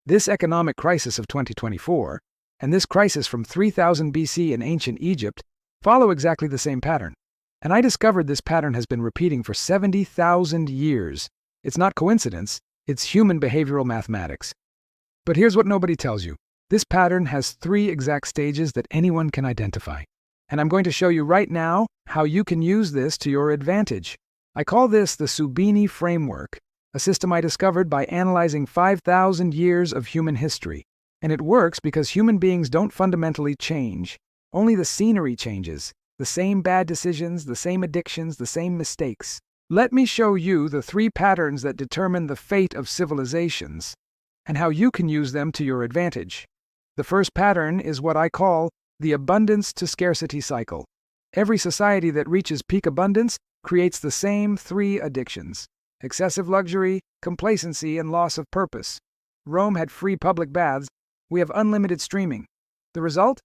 This economic crisis of 2024 and this crisis from 3000 BC in ancient Egypt follow exactly the same pattern. And I discovered this pattern has been repeating for 70,000 years. It's not coincidence, it's human behavioral mathematics. But here's what nobody tells you. This pattern has 3 exact stages that anyone can identify. And I'm going to show you right now how you can use this to your advantage. I call this the Subini framework, a system I discovered by analyzing 5,000 years of human history. And it works because human beings don't fundamentally change. Only the scenery changes. The same bad decisions, the same addictions, the same mistakes. Let me show you the 3 patterns that determine the fate of civilizations and how you can use them to your advantage. The first pattern is what I call the abundance to scarcity cycle. Every society that reaches peak abundance creates the same 3 addictions: excessive luxury, complacency, and loss of purpose. Rome had free public baths. We have unlimited streaming. The result?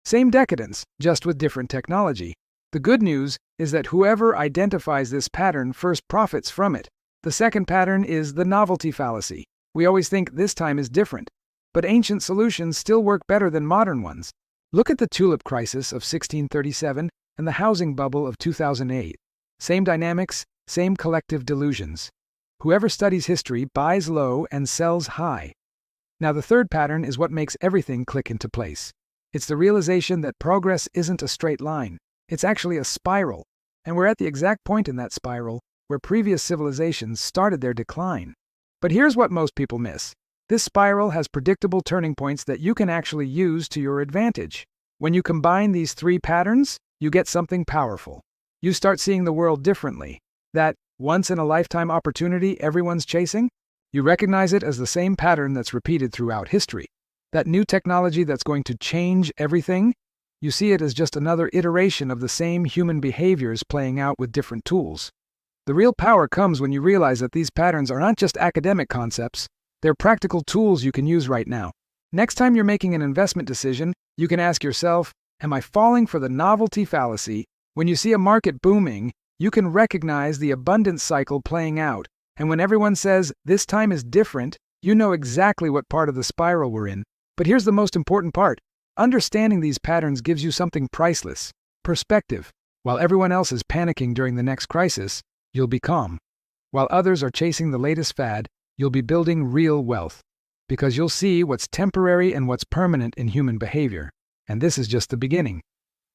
Same decadence, just with different technology. The good news is that whoever identifies this pattern first profits from it. The second pattern is the novelty fallacy. We always think this time is different, but ancient solutions still work better than modern ones. Look at the tulip crisis of 1637 and the housing bubble of 2008. Same dynamics, same collective delusions. Whoever studies history buys low and sells high. Now the third pattern is what makes everything click into place. It's the realization that progress isn't a straight line. It's actually a spiral, and we're at the exact point in that spiral where previous civilizations started their decline. But here's what most people miss. This spiral has predictable turning points that you can actually use to your advantage. When you combine these 3 patterns, you get something powerful. You start seeing the world differently. That once-in-a-lifetime opportunity everyone's chasing, you recognize it as the same pattern that's repeated throughout history. That new technology that's going to change everything, you see it as just another iteration of the same human behaviors playing out with different tools. The real power comes when you realize that these patterns are not just academic concepts, they're practical tools you can use right now. Next time you're making an investment decision, you can ask yourself, am I falling for the novelty fallacy? When you see a market booming, you can recognize the abundance cycle playing out. And when everyone says, this time is different, you know exactly what part of the spiral we're in. But here's the most important part. Understanding these patterns gives you something priceless: perspective. While everyone else is panicking during the next crisis, you'll be calm. While others are chasing the latest fad, you'll be building real wealth. Because you'll see what's temporary and what's permanent in human behavior. And this is just the beginning.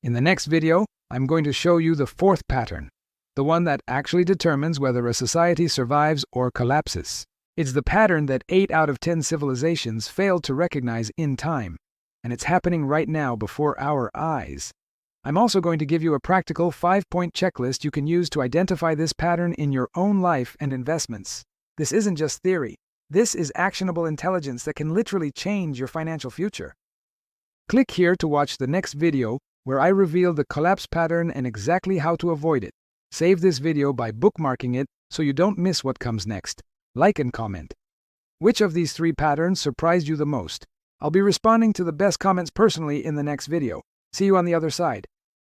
In the next video, I'm going to show you the 4th pattern, the one that actually determines whether a society survives or collapses. It's the pattern that 8 out of 10 civilizations failed to recognize in time, and it's happening right now before our eyes. I'm also going to give you a practical 5-point checklist you can use to identify this pattern in your own life and investments. This isn't just theory. This is actionable intelligence that can literally change your financial future. Click here to watch the next video where I reveal the collapse pattern and exactly how to avoid it. Save this video by bookmarking it so you don't miss what comes next. Like and comment. Which of these 3 patterns surprised you the most? I'll be responding to the best comments personally in the next video. See you on the other side.